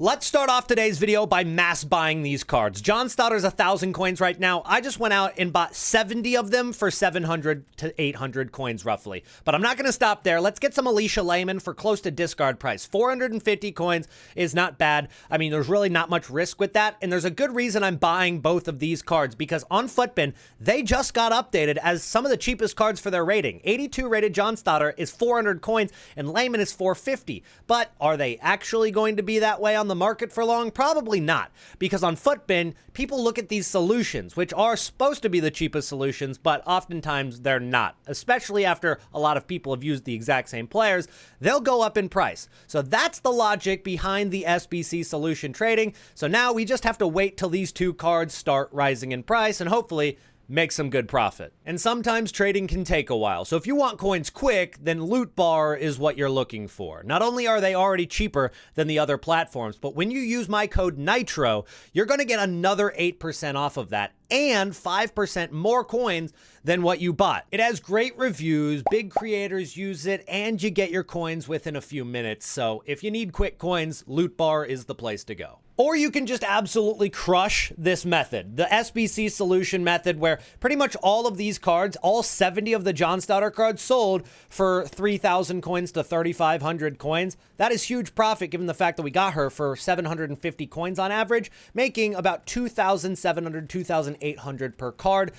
Let's start off today's video by mass buying these cards. John Stotter's 1,000 coins right now. I just went out and bought 70 of them for 700 to 800 coins roughly. But I'm not going to stop there. Let's get some elyyt for close to discard price. 450 coins is not bad. I mean, there's really not much risk with that. And there's a good reason I'm buying both of these cards because on futbin, they just got updated as some of the cheapest cards for their rating. 82 rated John Stotter is 400 coins and Layman is 450. But are they actually going to be that way on the market for long? Probably not, because on futbin, people look at these solutions, which are supposed to be the cheapest solutions, but oftentimes they're not, especially after a lot of people have used the exact same players. They'll go up in price. So that's the logic behind the SBC solution trading. So now we just have to wait till these two cards start rising in price and hopefully make some good profit. And sometimes trading can take a while. So if you want coins quick, then Loot Bar is what you're looking for. Not only are they already cheaper than the other platforms, but when you use my code Nitro, you're going to get another 8% off of that and 5% more coins than what you bought. It has great reviews, big creators use it, and you get your coins within a few minutes. So if you need quick coins, Loot Bar is the place to go. Or you can just absolutely crush this method, the SBC solution method, where pretty much all of these cards, all 70 of the John Stotter cards sold for 3,000 coins to 3,500 coins. That is huge profit given the fact that we got her for 750 coins on average, making about 2,700, 2,800 per card,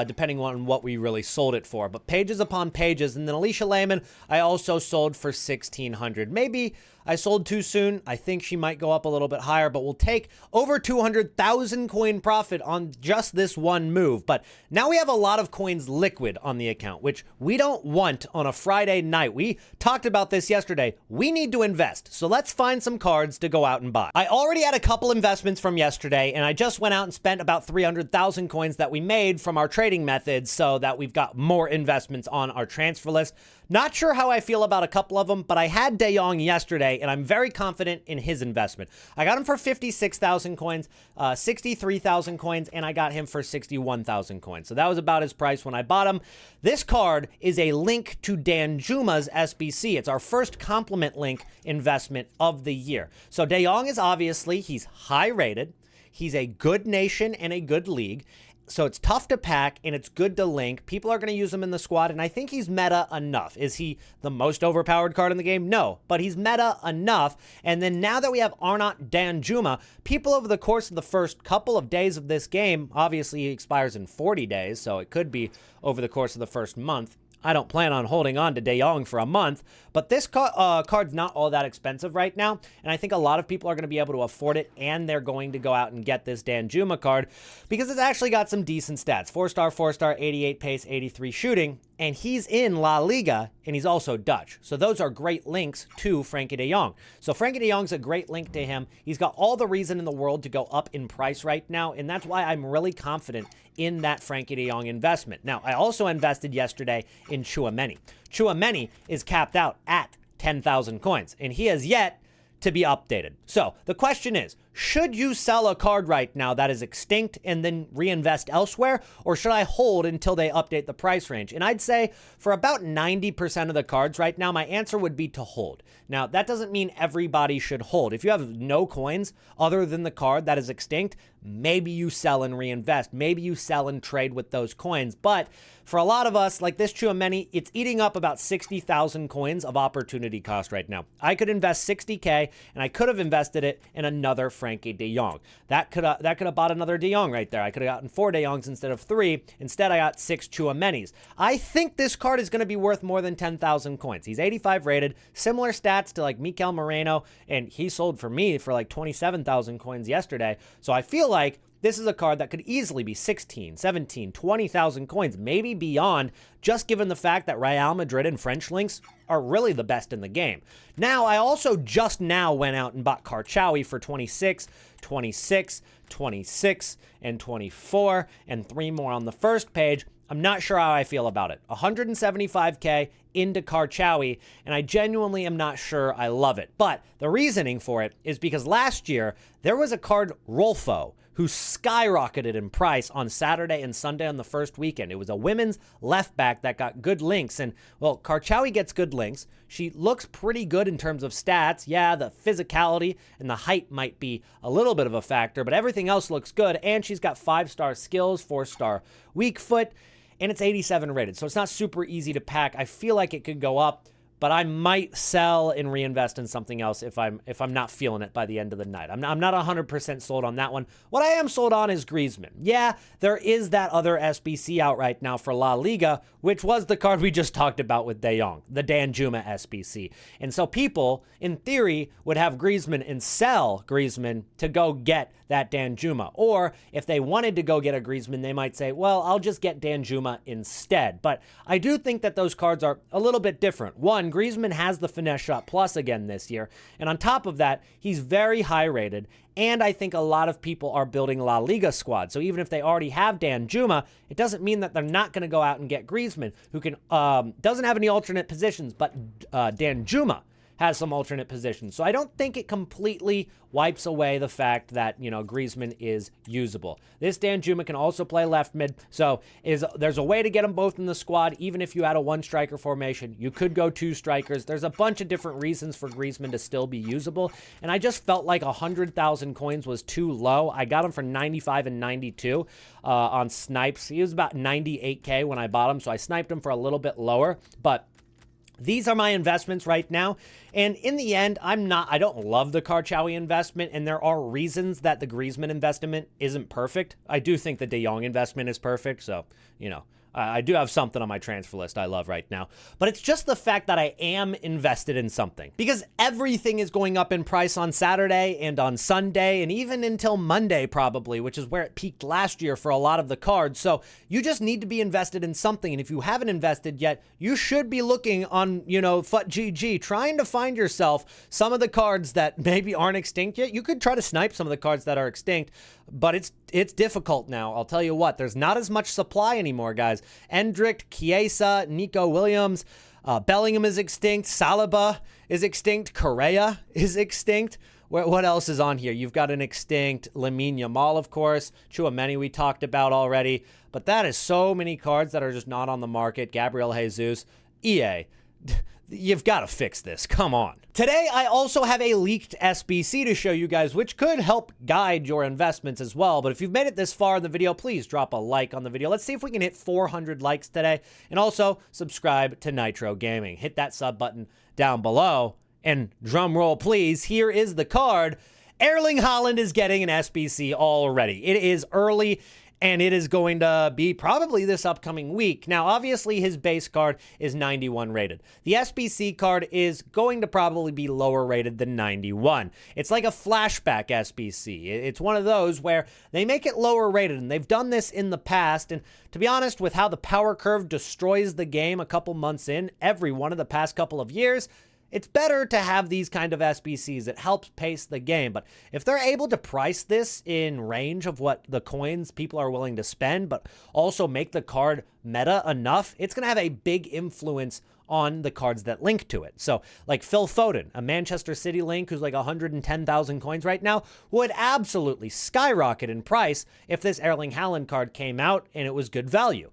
depending on what we really sold it for. But pages upon pages. And then elyyt I also sold for 1,600. Maybe I sold too soon. I think she might go up a little bit higher, but we'll take over 200,000 coin profit on just this one move. But now we have a lot of coins liquid on the account, which we don't want on a Friday night. We talked about this yesterday. We need to invest. So let's find some cards to go out and buy. I already had a couple investments from yesterday, and I just went out and spent about 300,000 coins that we made from our trading methods so that we've got more investments on our transfer list. Not sure how I feel about a couple of them, but I had De Jong yesterday, and I'm very confident in his investment. I got him for 56,000 coins, 63,000 coins, and I got him for 61,000 coins. So that was about his price when I bought him. This card is a link to Danjuma's SBC. It's our first complement link investment of the year. So De Jong is obviously, he's high rated. He's a good nation and a good league. So it's tough to pack and it's good to link. People are going to use him in the squad, and I think he's meta enough. Is he the most overpowered card in the game? No, but he's meta enough. And then now that we have Arnaut Danjuma, people over the course of the first couple of days of this game, obviously he expires in 40 days, so it could be over the course of the first month. I don't plan on holding on to De Jong for a month, but this card's not all that expensive right now, and I think a lot of people are going to be able to afford it, and they're going to go out and get this Danjuma card because it's actually got some decent stats. 4-star, 88 pace, 83 shooting, and he's in La Liga, and he's also Dutch. So those are great links to Frankie de Jong. So Frankie de Jong's a great link to him. He's got all the reason in the world to go up in price right now, and that's why I'm really confident in that Frankie de Jong investment. Now, I also invested yesterday in Tchouaméni. Tchouaméni is capped out at 10,000 coins, and he has yet to be updated. So the question is, should you sell a card right now that is extinct and then reinvest elsewhere, or should I hold until they update the price range? And I'd say for about 90% of the cards right now, my answer would be to hold. Now, that doesn't mean everybody should hold. If you have no coins other than the card that is extinct, maybe you sell and reinvest. Maybe you sell and trade with those coins. But for a lot of us, like this Tchouaméni, it's eating up about 60,000 coins of opportunity cost right now. I could invest 60K, and I could have invested it in another Frankie de Jong. That could have bought another de Jong right there. I could have gotten 4 de Jongs instead of 3. Instead, I got 6 Tchouaménis. I think this card is going to be worth more than 10,000 coins. He's 85 rated, similar stats to like Mikel Moreno, and he sold for me for like 27,000 coins yesterday. So I feel like this is a card that could easily be 16, 17, 20,000 coins, maybe beyond, just given the fact that Real Madrid and French links are really the best in the game. Now, I also just now went out and bought Karchaoui for 26, 26, 26, and 24, and 3 more on the first page. I'm not sure how I feel about it. 175K into Karchawi, and I genuinely am not sure I love it. But the reasoning for it is because last year, there was a card, Rolfo, who skyrocketed in price on Saturday and Sunday on the first weekend. It was a women's left back that got good links. And, well, Karchawi gets good links. She looks pretty good in terms of stats. Yeah, the physicality and the height might be a little bit of a factor, but everything else looks good. And she's got 5-star skills, 4-star weak foot, and it's 87 rated. So it's not super easy to pack. I feel like it could go up, but I might sell and reinvest in something else if I'm not feeling it by the end of the night. I'm not 100% sold on that one. What I am sold on is Griezmann. Yeah, there is that other SBC out right now for La Liga, which was the card we just talked about with De Jong, the Danjuma SBC. And so people, in theory, would have Griezmann and sell Griezmann to go get that Danjuma. Or if they wanted to go get a Griezmann, they might say, well, I'll just get Danjuma instead. But I do think that those cards are a little bit different. One, Griezmann has the finesse shot plus again this year. And on top of that, he's very high rated. And I think a lot of people are building La Liga squad. So even if they already have Danjuma, it doesn't mean that they're not going to go out and get Griezmann, who can doesn't have any alternate positions, but Danjuma has some alternate positions. So I don't think it completely wipes away the fact that, Griezmann is usable. This Danjuma can also play left mid. So there's a way to get them both in the squad. Even if you had a 1-striker formation, you could go 2 strikers. There's a bunch of different reasons for Griezmann to still be usable. And I just felt like 100,000 coins was too low. I got him for 95 and 92 on snipes. He was about 98K when I bought him. So I sniped him for a little bit lower, but these are my investments right now. And in the end, I don't love the Karchawi investment, and there are reasons that the Griezmann investment isn't perfect. I do think the De Jong investment is perfect, so, I do have something on my transfer list I love right now. But it's just the fact that I am invested in something. Because everything is going up in price on Saturday and on Sunday and even until Monday probably, which is where it peaked last year for a lot of the cards. So you just need to be invested in something. And if you haven't invested yet, you should be looking on, FUTGG, trying to find yourself some of the cards that maybe aren't extinct yet. You could try to snipe some of the cards that are extinct, but it's difficult now. I'll tell you what, there's not as much supply anymore, guys. Endrick, Chiesa, Nico Williams, Bellingham is extinct, Saliba is extinct, Correa is extinct. What else is on here? You've got an extinct Lamine Yamal, of course. Chouameni we talked about already. But that is so many cards that are just not on the market. Gabriel Jesus, EA. You've got to fix this. Come on. Today, I also have a leaked SBC to show you guys, which could help guide your investments as well. But if you've made it this far in the video, please drop a like on the video. Let's see if we can hit 400 likes today. And also, subscribe to Nitro Gaming. Hit that sub button down below. And drum roll, please. Here is the card. Erling Haaland is getting an SBC already. It is early, and it is going to be probably this upcoming week. Now, obviously, his base card is 91 rated. The SBC card is going to probably be lower rated than 91. It's like a flashback SBC. It's one of those where they make it lower rated, and they've done this in the past. And to be honest, with how the power curve destroys the game a couple months in, every one of the past couple of years, it's better to have these kind of SBCs. It helps pace the game. But if they're able to price this in range of what the coins people are willing to spend, but also make the card meta enough, it's going to have a big influence on the cards that link to it. So like Phil Foden, a Manchester City link who's like 110,000 coins right now, would absolutely skyrocket in price if this Erling Haaland card came out and it was good value.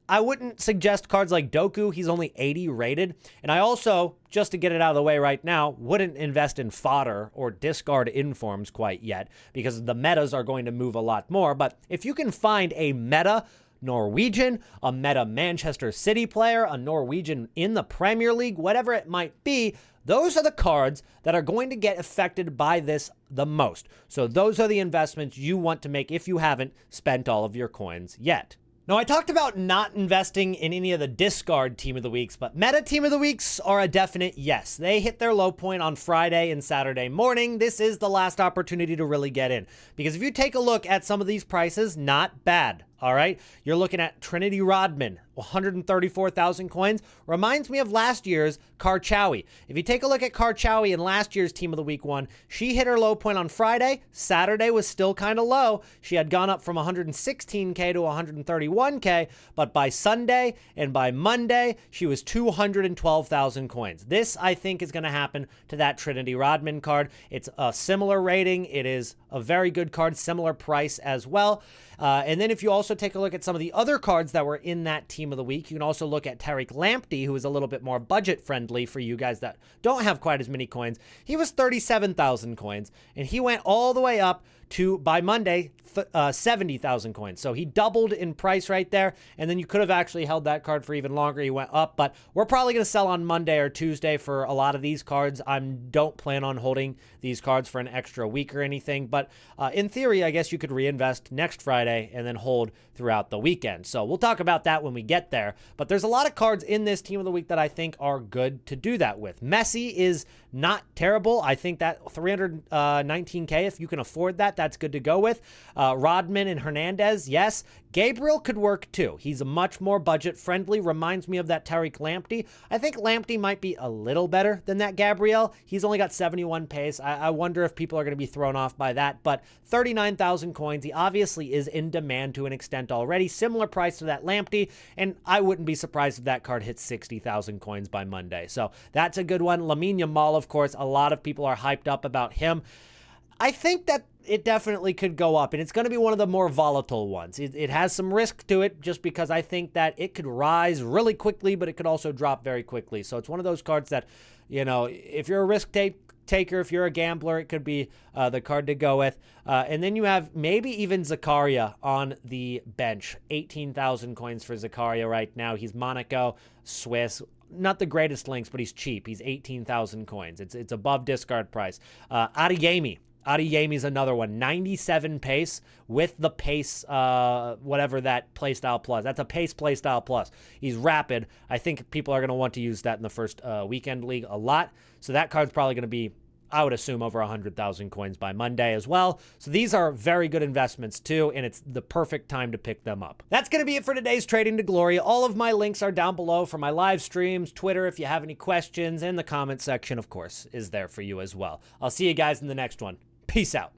I wouldn't suggest cards like Doku. He's only 80 rated. And I also, just to get it out of the way right now, wouldn't invest in fodder or discard informs quite yet because the metas are going to move a lot more. But if you can find a meta Norwegian, a meta Manchester City player, a Norwegian in the Premier League, whatever it might be, those are the cards that are going to get affected by this the most. So those are the investments you want to make if you haven't spent all of your coins yet. Now, I talked about not investing in any of the discard team of the weeks, but meta team of the weeks are a definite yes. They hit their low point on Friday and Saturday morning. This is the last opportunity to really get in. Because if you take a look at some of these prices, not bad. All right, you're looking at Trinity Rodman, 134,000 coins. Reminds me of last year's Karchawi. If you take a look at Karchawi in last year's Team of the Week one, she hit her low point on Friday. Saturday was still kind of low. She had gone up from 116K to 131K, but by Sunday and by Monday, she was 212,000 coins. This, I think, is going to happen to that Trinity Rodman card. It's a similar rating. It is a very good card, similar price as well. And then if you also take a look at some of the other cards that were in that Team of the Week, you can also look at Tariq Lamptey, who is a little bit more budget-friendly for you guys that don't have quite as many coins. He was 37,000 coins, and he went all the way up to, by Monday, 70,000 coins. So he doubled in price right there, and then you could have actually held that card for even longer. He went up, but we're probably going to sell on Monday or Tuesday for a lot of these cards. I don't plan on holding these cards for an extra week or anything, but in theory, I guess you could reinvest next Friday and then hold throughout the weekend. So we'll talk about that when we get there, but there's a lot of cards in this Team of the Week that I think are good to do that with. Messi is not terrible. I think that 319K, if you can afford that, that's good to go with. Rodman and Hernandez, yes. Gabriel could work too. He's much more budget friendly. Reminds me of that Tariq Lamptey. I think Lamptey might be a little better than that Gabriel. He's only got 71 pace. I wonder if people are going to be thrown off by that, but 39,000 coins. He obviously is in demand to an extent already. Similar price to that Lamptey, and I wouldn't be surprised if that card hits 60,000 coins by Monday. So that's a good one. Lamine Yamal, of course, a lot of people are hyped up about him. I think that it definitely could go up, and it's going to be one of the more volatile ones. It has some risk to it just because I think that it could rise really quickly, but it could also drop very quickly. So it's one of those cards that, you know, if you're a risk taker, if you're a gambler, it could be the card to go with. And then you have maybe even Zakaria on the bench. 18,000 coins for Zakaria right now. He's Monaco, Swiss. Not the greatest links, but he's cheap. He's 18,000 coins. It's above discard price. Adeyemi's another one. 97 pace with the pace, whatever that playstyle plus. That's a pace playstyle plus. He's rapid. I think people are going to want to use that in the first weekend league a lot. So that card's probably going to be, I would assume, over 100,000 coins by Monday as well. So these are very good investments too, and it's the perfect time to pick them up. That's going to be it for today's Trading to Glory. All of my links are down below for my live streams, Twitter if you have any questions, and the comment section, of course, is there for you as well. I'll see you guys in the next one. Peace out.